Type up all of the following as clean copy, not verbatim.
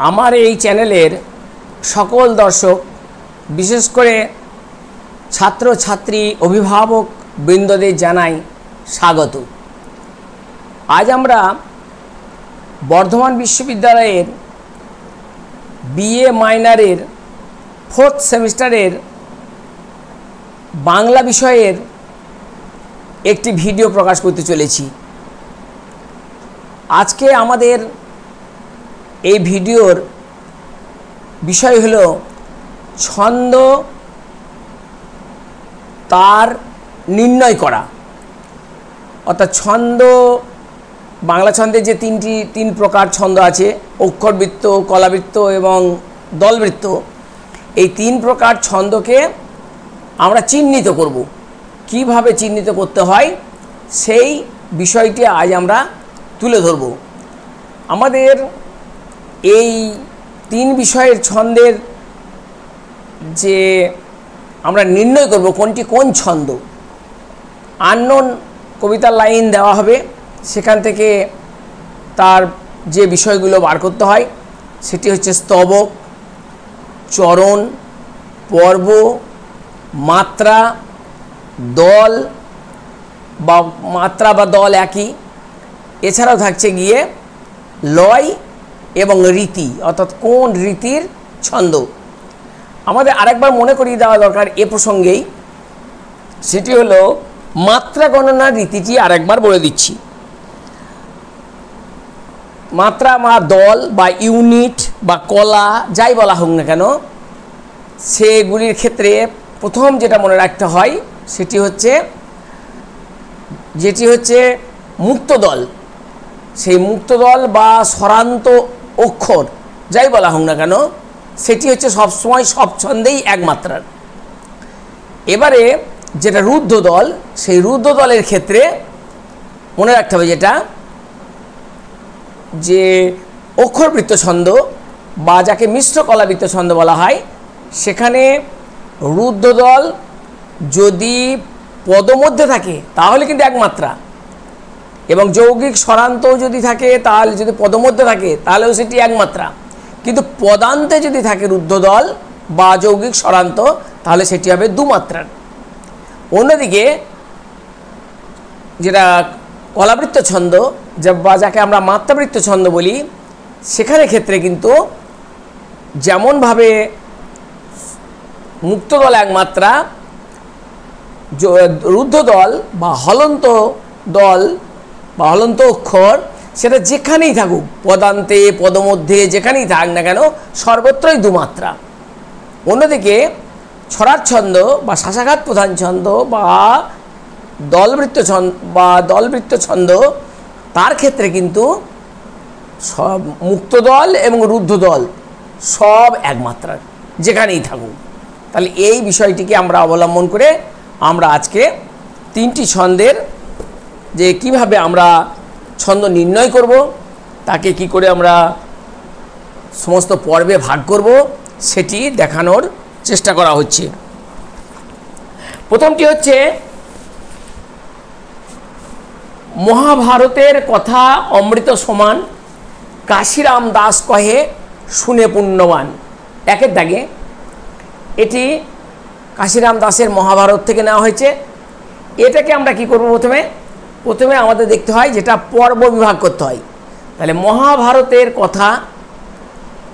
আমার এই চ্যানেলের সকল দর্শক, বিশেষ করে ছাত্রছাত্রী অভিভাবক বৃন্দদের জানাই স্বাগত। আজ আমরা বর্ধমান বিশ্ববিদ্যালয়ের বিএ মাইনরের 4th সেমিস্টারের বাংলা বিষয়ের একটি ভিডিও প্রকাশ করতে চলেছি। আজকে আমাদের এই ভিডিওর বিষয় হলো ছন্দ তার নির্ণয় করা, অর্থাৎ ছন্দ। বাংলা ছন্দের যে তিন প্রকার ছন্দ আছে, অক্ষরবৃত্ত, কলাবৃত্ত এবং দলবৃত্ত, এই 3 প্রকার ছন্দকে আমরা চিহ্নিত করব। কিভাবে চিহ্নিত করতে হয় সেই বিষয়টি আজ আমরা তুলে ধরব। আমাদের এই 3 বিষয়ের ছন্দের যে আমরা নির্ণয় করব কোনটি কোন ছন্দ, আননোন কবিতার লাইন দেওয়া হবে, সেখান থেকে তার যে বিষয়গুলো বার করতে হয় সেটি হচ্ছে স্তবক, চরণ, পর্ব, মাত্রা, দল বা মাত্রা বা দল একই। এছাড়াও থাকছে গিয়ে লয় এবং রীতি, অর্থাৎ কোন রীতির ছন্দ। আমাদের আরেকবার মনে করিয়ে দেওয়া দরকার এ প্রসঙ্গেই, সেটি হলো মাত্রা গণনার রীতিটি আরেকবার বলে দিচ্ছি। মাত্রা বা দল বা ইউনিট বা কলা যাই বলা হোক না কেন, সেগুলির ক্ষেত্রে প্রথম যেটা মনে রাখতে হয় সেটি হচ্ছে মুক্ত দল। সেই মুক্ত দল বা স্বরান্ত অক্ষর যাই বলা হোক না কেন, সেটি হচ্ছে সবসময় সব ছন্দেই এক মাত্রার। এবারে যেটা রুদ্ধ দল, সেই রুদ্ধ দলের ক্ষেত্রে মনে রাখতে হবে যেটা যে অক্ষরবৃত্ত ছন্দ বা যাকে মিশ্র কলাবৃত্ত ছন্দ বলা হয়, সেখানে রুদ্ধ দল যদি পদমধ্যে থাকে তাহলে কিন্তু এক মাত্রা, এবং যৌগিক স্বরান্ত যদি থাকে তাহলে যদি পদমধ্যে থাকে তাহলেও সেটি এক মাত্রা, কিন্তু পদান্তে যদি থাকে রুদ্ধ দল বা যৌগিক স্বরান্ত তাহলে সেটি হবে 2 মাত্রার। অন্যদিকে যেটা কলাবৃত্ত ছন্দ বা যাকে আমরা মাত্রাবৃত্ত ছন্দ বলি, সেখানে ক্ষেত্রে কিন্তু যেমনভাবে মুক্ত দল এক মাত্রা, রুদ্ধ দল বা হলন্ত দল বা হলন্ত অক্ষর সেটা যেখানেই থাকুক, পদান্তে পদমধ্যে যেখানেই থাক না কেন, সর্বত্রই 2 মাত্রা। অন্যদিকে ছড়ার ছন্দ বা শাসাঘাত প্রধান ছন্দ বা দলবৃত্ত ছন্দ, তার ক্ষেত্রে কিন্তু সব মুক্ত দল এবং রুদ্ধ দল সব এক মাত্রার যেখানেই থাকুক। তাহলে এই বিষয়টিকে আমরা অবলম্বন করে আমরা আজকে 3টি ছন্দের যে কিভাবে আমরা ছন্দ নির্ণয় করব, তাকে কি করে আমরা সমস্ত পর্বে ভাগ করব, সেটি দেখানোর চেষ্টা করা হচ্ছে। প্রথমটি হচ্ছে মহাভারতের কথা অমৃত সমান, কাশিরাম দাস কহে শুনে পুণ্যবান। একের দাগে এটি কাশিরাম দাসের মহাভারত থেকে নেওয়া হয়েছে। এটাকে আমরা কি করব, প্রথমে আমাদের দেখতে হয় যেটা পর্ব বিভাগ করতে হয়। তাহলে মহাভারতের কথা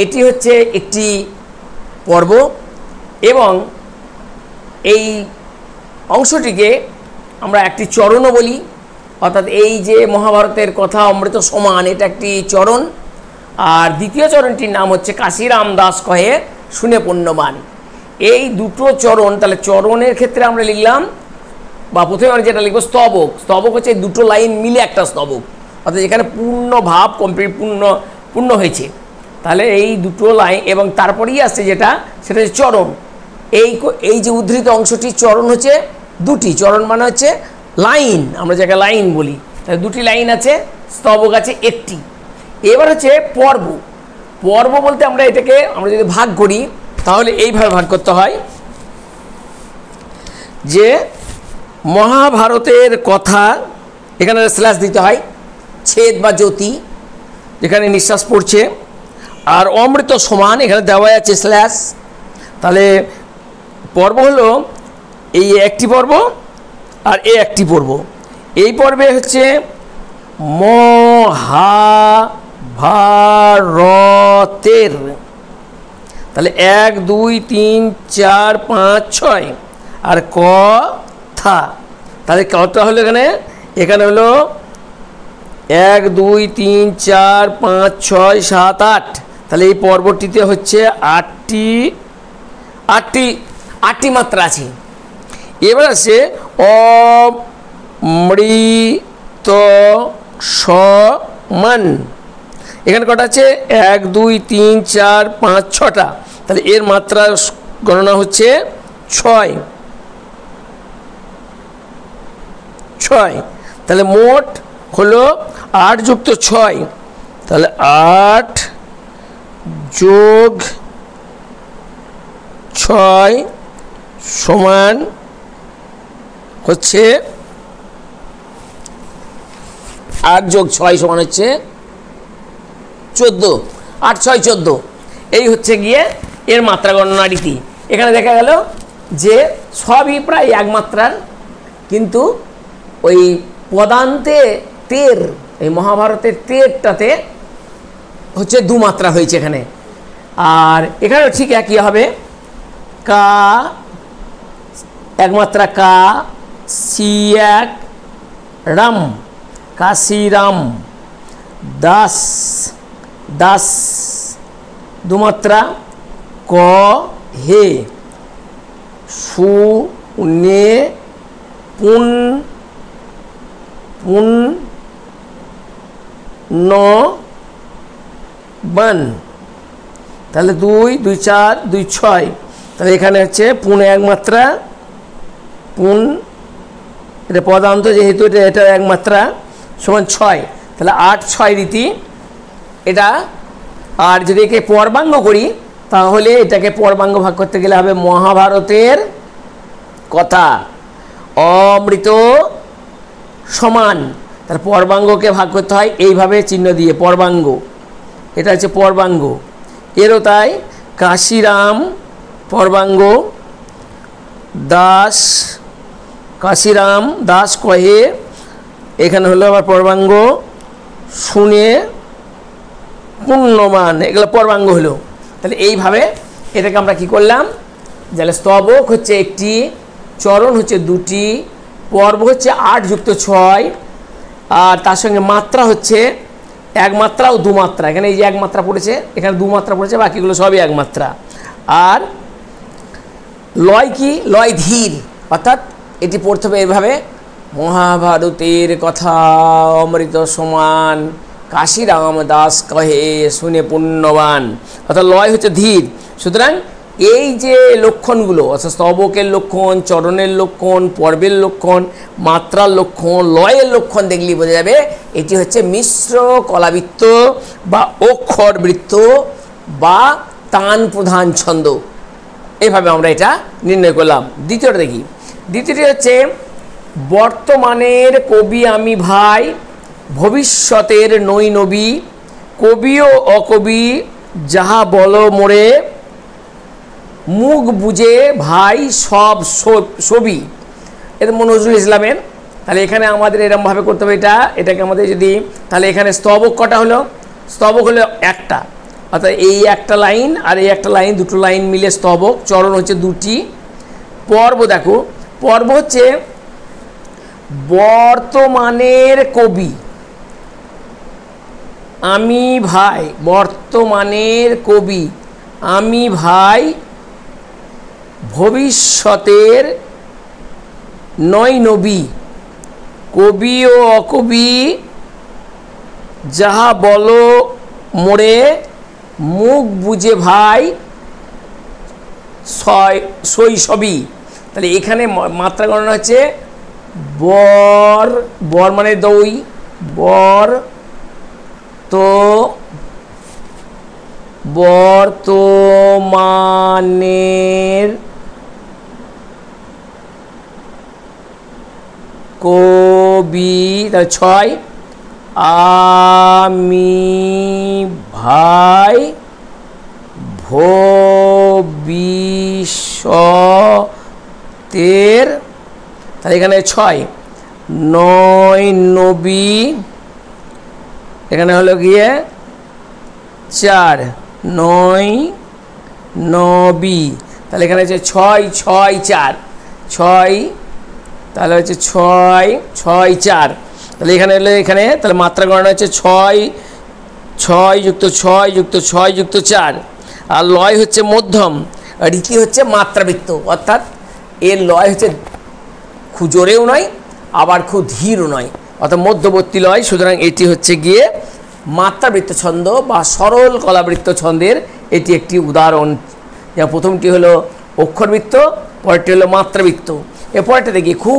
এটি হচ্ছে একটি পর্ব, এবং এই অংশটিকে আমরা একটি চরণও বলি। অর্থাৎ এই যে মহাভারতের কথা অমৃত সমান, এটা একটি চরণ, আর দ্বিতীয় চরণটির নাম হচ্ছে কাশিরাম দাস কহে শুনে পুণ্যবান। এই দুটো চরণ, তাহলে চরণের ক্ষেত্রে আমরা লিখলাম বা প্রথমে আমরা যেটা লিখব স্তবক। স্তবক হচ্ছে দুটো লাইন মিলে একটা স্তবক, অর্থাৎ যেখানে পূর্ণ ভাব কমপ্লিট পূর্ণ হয়েছে। তাহলে এই দুটো লাইন এবং তারপরেই আসছে সেটা হচ্ছে চরণ। এই যে উদ্ধৃত অংশটি চরণ হচ্ছে 2টি। চরণ মানে হচ্ছে লাইন, আমরা যাকে লাইন বলি। তাহলে 2টি লাইন আছে, স্তবক আছে 1টি। এবার হচ্ছে পর্ব। পর্ব বলতে আমরা এটাকে আমরা যদি ভাগ করি তাহলে এইভাবে ভাগ করতে হয় যে মহাভারতের কথা, এখানে স্ল্যাশ দিতে হয়, ছেদ বা জ্যোতি যেখানে নিঃশ্বাস পড়ছে, আর অমৃত সমান এখানে দেওয়া আছে স্ল্যাশ। তাহলে পর্ব হলো এই একটি পর্ব আর এ একটি পর্ব। এই পর্বে হচ্ছে মহাভারতের। তাহলে 1 2 3 4 5 6 আর কথা। তাহলে কটা হলো এখানে? এখানে হলো 1 2 3 4 5 6 7 8। তাহলে এই পর্বটিতে হচ্ছে আটটি মাত্রা আছে। এবার আছে অমৃত সমান। এখানে কটা আছে? 1 2 3 4 5 6টা। তাহলে এর মাত্রা গণনা হচ্ছে 6। তাহলে মোট হলো 8 যুক্ত 6। তাহলে 8 যোগ 6 সমান হচ্ছে 8 যোগ 6 সমান হচ্ছে 14। 8 6 14। এই হচ্ছে গিয়ে এর মাত্রা গণনা রীতি। এখানে দেখা গেল যে সবই প্রায় এক মাত্রার, কিন্তু ওই পদান্তে তের, এই মহাভারতের তেরটাতে হচ্ছে 2 মাত্রা হয়েছে এখানে। আর এখানেও ঠিক একই হবে। কা এক মাত্রা কা, সি এক রাম, কাশিরাম, দাস দাস 2 মাত্রা, ক হে, সু নে পুন পুন ন বান। তাহলে 2 2 4 2 6। তাহলে এখানে হচ্ছে পুন 1 মাত্রা, পুন এটা পদান্ত যেহেতু এটা 1 মাত্রা সমান 6। তাহলে 8 6 রীতি এটা। আর যদি একে পর্বাঙ্গ করি তাহলে এটাকে পর্বাঙ্গ ভাগ করতে গেলে হবে মহাভারতের কথা অমৃত সমান। তার পর্বাঙ্গকে ভাগ করতে হয় এইভাবে চিহ্ন দিয়ে, পর্বাঙ্গ। এটা হচ্ছে পর্বাঙ্গ। এরও তাই, কাশিরাম পর্বাঙ্গ, দাস কাশিরাম দাস কহে, এখানে হলো আবার পর্বাঙ্গ, শুনে পুণ্যমান, এগুলো পর্বাঙ্গ হলো। তাহলে এইভাবে এটাকে আমরা কি করলাম, তাহলে স্তবক হচ্ছে একটি, চরণ হচ্ছে 2টি, পর্ব হচ্ছে 8 যুক্ত 6, আর তার সঙ্গে মাত্রা হচ্ছে 1 মাত্রা ও 2 মাত্রা। এখানে এই যে 1 মাত্রা পড়েছে, এখানে 2 মাত্রা পড়েছে, বাকিগুলো সবই 1 মাত্রা। আর লয় কি? লয় ধীর, অর্থাৎ এটি পড়তে হবে এইভাবে, মহাভারতের কথা অমৃত সমান, কাশিরাম দাস কহে শুনে পুণ্যবান। অর্থাৎ লয় হচ্ছে ধীর। সুতরাং এই যে লক্ষণগুলো, অর্থাৎ স্তবকের লক্ষণ, চরণের লক্ষণ, পর্বের লক্ষণ, মাত্রার লক্ষণ, লয়ের লক্ষণ দেখলেই বোঝা যাবে এটি হচ্ছে মিশ্র কলাবৃত্ত বা অক্ষর বৃত্ত বা তান প্রধান ছন্দ। এইভাবে আমরা এটা নির্ণয় করলাম। দ্বিতীয়টা দেখি। দ্বিতীয়টি হচ্ছে বর্তমানের কবি আমি ভাই, ভবিষ্যতের নই নবী, কবি ও অকবি যাহা বলো মোরে, মুখ বুঝে ভাই সব ছবি। এটা নজরুল ইসলামের। তাহলে এখানে আমাদের এরকমভাবে করতে হবে এটাকে আমাদের যদি, তাহলে এখানে স্তবক কটা হলো? স্তবক হলো একটা, অর্থাৎ এই একটা লাইন আর এই একটা লাইন, 2টো লাইন মিলে স্তবক। চরণ হচ্ছে 2টি। পর্ব দেখো, পর্ব হচ্ছে বর্তমানের কবি আমি ভাই, বর্তমানের কবি আমি ভাই, ভবিষ্যতের নয় নবী, কবি ও অকবি যাহা বলো মোরে, মুখ বুঝে ভাই শৈশবী। তাহলে এখানে মাত্রা গণনা হচ্ছে বর, বর মানে 2, বর তো বর্তমানের কবি, তাহলে 6, আমি ভাই ভবিষ্যতের, তাহলে এখানে 6, 9 নবী, এখানে হলো গিয়ে 4, 9 নবী, তাহলে এখানে হচ্ছে 6, 6, 4, 6, তাহলে হচ্ছে 6, 6, 4, তাহলে এখানে হলো এখানে তাহলে মাত্রা গণনা হচ্ছে 6, 6 যুক্ত 6 যুক্ত 6 যুক্ত 4, আর লয় হচ্ছে মধ্যম, রীতি হচ্ছে মাত্রাবৃত্ত, অর্থাৎ এর লয় হচ্ছে খুব জোরেও নয় আবার খুব ধীরও নয়, অর্থাৎ মধ্যবর্তী লয়। সুতরাং এটি হচ্ছে গিয়ে মাত্রাবৃত্ত ছন্দ বা সরল কলাবৃত্ত ছন্দের এটি একটি উদাহরণ। যেমন প্রথমটি হলো অক্ষরবৃত্ত, পরেরটি হলো মাত্রাবৃত্ত। এরপরটা দেখি খুব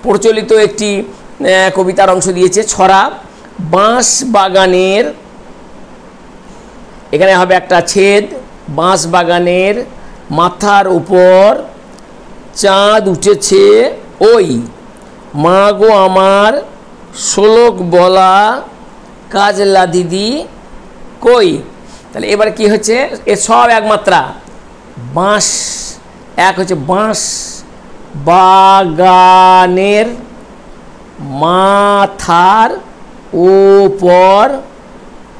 প্রচলিত একটি কবিতার অংশ দিয়েছে, ছড়া। বাঁশ বাগানের, এখানে হবে একটা ছেদ, বাঁশ বাগানের মাথার উপর চাঁদ উঠেছে ওই, মা গো আমার শোলক বলা কাজলা দিদি কই। তাহলে এবার কি হচ্ছে, এ সব এক মাত্রা, বাঁশ এক হচ্ছে বাঁশ বাগানের মাথার উপর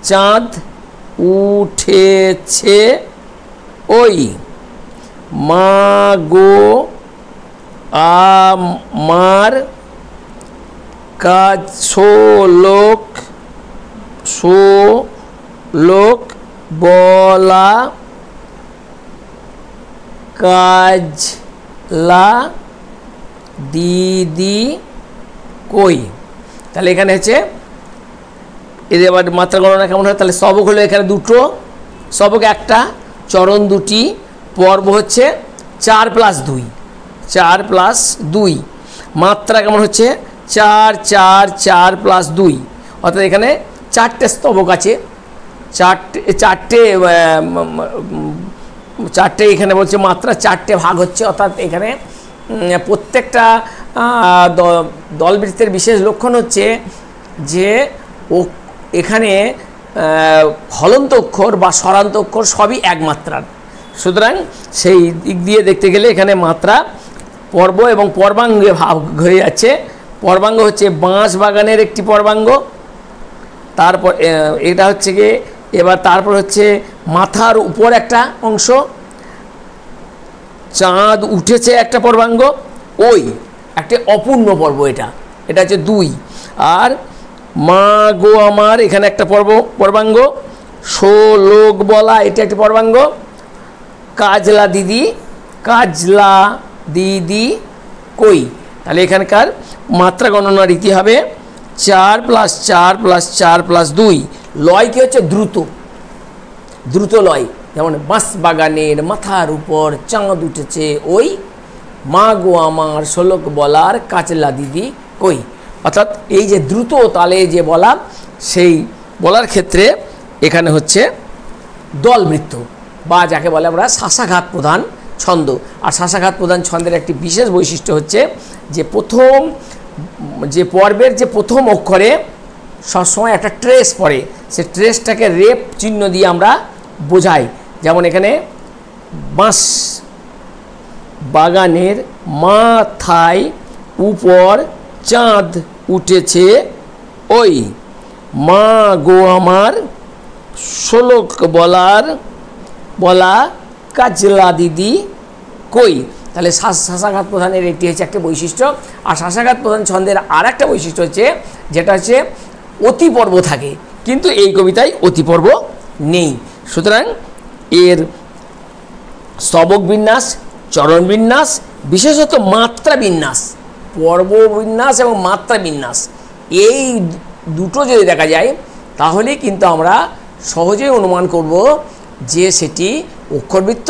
চাঁদ উঠেছে ওই, মা গো আমার কাজ শোলক বলা কাজলা দিদি কই। তাহলে এখানে হচ্ছে এর এবার মাত্রা গণনা কেমন হয়, তাহলে স্তবক হলো এখানে দুটো, স্তবক একটা, চরণ দুটি, পর্ব হচ্ছে 4 + 2, 4 + 2, মাত্রা কেমন হচ্ছে 4, 4, 4 + 2, অর্থাৎ এখানে 4টে স্তবক আছে, চারটে এখানে বলছে মাত্রা 4টে ভাগ হচ্ছে, অর্থাৎ এখানে প্রত্যেকটা দলবৃত্তের বিশেষ লক্ষণ হচ্ছে যে এখানে হলন্ত অক্ষর বা স্বরান্ত অক্ষর সবই এক মাত্রার। সুতরাং সেই দিক দিয়ে দেখতে গেলে এখানে মাত্রা পর্ব এবং পর্বাঙ্গে ভাগ হয়ে যাচ্ছে। পর্বাঙ্গ হচ্ছে বাঁশ বাগানের একটি পর্বাঙ্গ, তারপর এটা হচ্ছে গিয়ে এবার তারপর হচ্ছে মাথার উপর একটা অংশ, চাঁদ উঠেছে একটা পর্বাঙ্গ, ওই একটা অপূর্ণ পর্ব, এটা হচ্ছে 2, আর মা গো আমার এখানে একটা পর্বাঙ্গ, শোলক বলা এটা একটি পর্বাঙ্গ, কাজলা দিদি কই। তাহলে এখানকার মাত্রা গণনা রীতি হবে 4 + 4 + 4 + 2। লয় কি হচ্ছে দ্রুত লয়, যেমন বাঁশ বাগানের মাথার উপর চাঁদ উঠেছে ওই, মা গো আমার শোলক বলার কাজলা দিদি কই। অর্থাৎ এই যে দ্রুত তালে যে বলা, সেই বলার ক্ষেত্রে এখানে হচ্ছে দলবৃত্ত বা যাকে বলে আমরা শ্বাসাঘাত প্রধান ছন্দ। আর শ্বাসাঘাত প্রধান ছন্দের একটি বিশেষ বৈশিষ্ট্য হচ্ছে যে যে পর্বের যে প্রথম অক্ষরে সবসময় একটা ট্রেস পড়ে, সে ট্রেসটাকে রেপ চিহ্ন দিয়ে আমরা বোঝাই। যেমন এখানে বাঁশ বাগানের মাথায় উপর চাঁদ উঠেছে ওই, মা গো আমার শোলক বলা কাজলা দিদি কই। তাহলে শ্বাসাঘাত প্রধানের এটি হচ্ছে একটা বৈশিষ্ট্য। আর শ্বাসাঘাত প্রধান ছন্দের আর একটা বৈশিষ্ট্য হচ্ছে যেটা হচ্ছে অতিপর্ব থাকে, কিন্তু এই কবিতায় অতিপর্ব নেই। সুতরাং এর স্তবক বিন্যাস, চরণ বিন্যাস, বিশেষত মাত্রা বিন্যাস, পর্ব বিন্যাস এবং মাত্রা বিন্যাস, এই দুটো যদি দেখা যায় তাহলে কিন্তু আমরা সহজেই অনুমান করব যে সেটি অক্ষরবৃত্ত,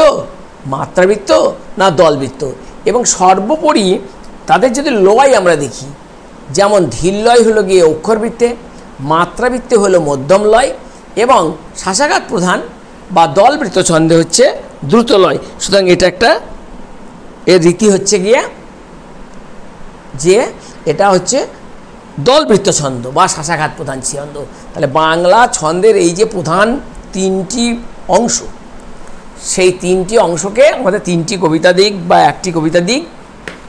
মাত্রাবৃত্ত না দলবৃত্ত। এবং সর্বোপরি তাদের যদি লয় আমরা দেখি, যেমন ধীর লয় হলো গিয়ে অক্ষরবৃত্তে, মাত্রাবৃত্তে হলো মধ্যম লয়, এবং শ্বাসাঘাত প্রধান বা দলবৃত্ত ছন্দে হচ্ছে দ্রুত লয়। সুতরাং এটা একটা এর রীতি হচ্ছে গিয়ে যে এটা হচ্ছে দলবৃত্ত ছন্দ বা শ্বাসাঘাত প্রধান ছন্দ। তাহলে বাংলা ছন্দের এই যে প্রধান 3টি অংশ, সেই 3টি অংশকে আমাদের 3টি কবিতা দিক বা একটি কবিতা দিক,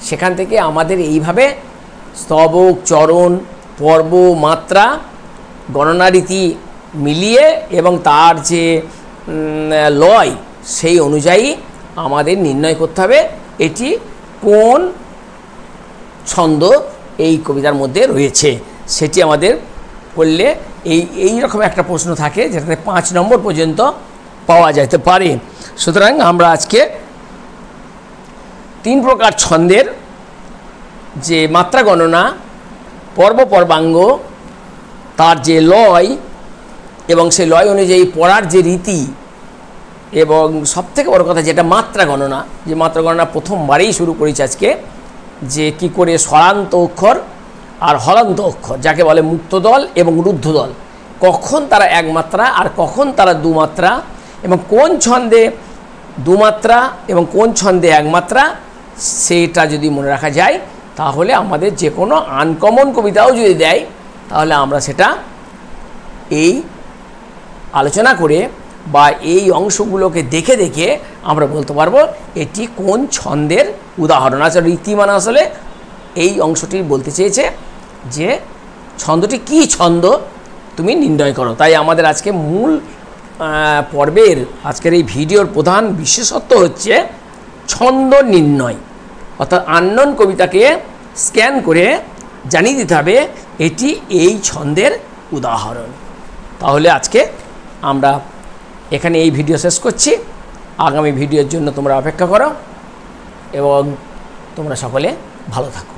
সেখান থেকে আমাদের এইভাবে স্তবক, চরণ, পর্ব, মাত্রা, গণনা রীতি মিলিয়ে এবং তার যে লয় সেই অনুযায়ী আমাদের নির্ণয় করতে হবে এটি কোন ছন্দ এই কবিতার মধ্যে রয়েছে। সেটি আমাদের করলে এই রকম একটা প্রশ্ন থাকে যেটাতে 5 নম্বর পর্যন্ত পাওয়া যেতে পারে। সুতরাং আমরা আজকে 3 প্রকার ছন্দের যে মাত্রা গণনা, পর্ব পর্বাঙ্গ, তার যে লয় এবং সেই লয় অনুযায়ী পড়ার যে রীতি, এবং সবথেকে বড় কথা যেটা মাত্রা গণনা, যে মাত্রা গণনা প্রথমবারেই শুরু করেছি আজকে, যে কি করে স্বরান্ত অক্ষর আর হলান্ত অক্ষর যাকে বলে মুক্ত দল এবং রুদ্ধ দল, কখন তারা 1 মাত্রা আর কখন তারা 2 মাত্রা, এবং কোন ছন্দে 2 মাত্রা এবং কোন ছন্দে 1 মাত্রা, সেটা যদি মনে রাখা যায় তাহলে আমাদের যে কোনো আনকমন কবিতাও যদি দেয় তাহলে আমরা সেটা এই আলোচনা করে বা এই অংশগুলোকে দেখে দেখে আমরা বলতে পারবো এটি কোন ছন্দের উদাহরণ। আসলে রীতি মানে আসলে এই অংশটি বলতে চেয়েছে যে ছন্দটি কি ছন্দ তুমি নির্ণয় করো। তাই আমাদের আজকে মূল পর্বের আজকের এই ভিডিওর প্রধান বিশেষত্ব হচ্ছে ছন্দ নির্ণয়, অর্থাৎ আননোন কবিতাকে স্ক্যান করে জানিয়ে দিতে হবে এটি এই ছন্দের উদাহরণ। তাহলে আজকে আমরা এখানে এই ভিডিও শেষ করছি। আগামী ভিডিওর জন্য তোমরা অপেক্ষা করো এবং তোমরা সকলে ভালো থাকো।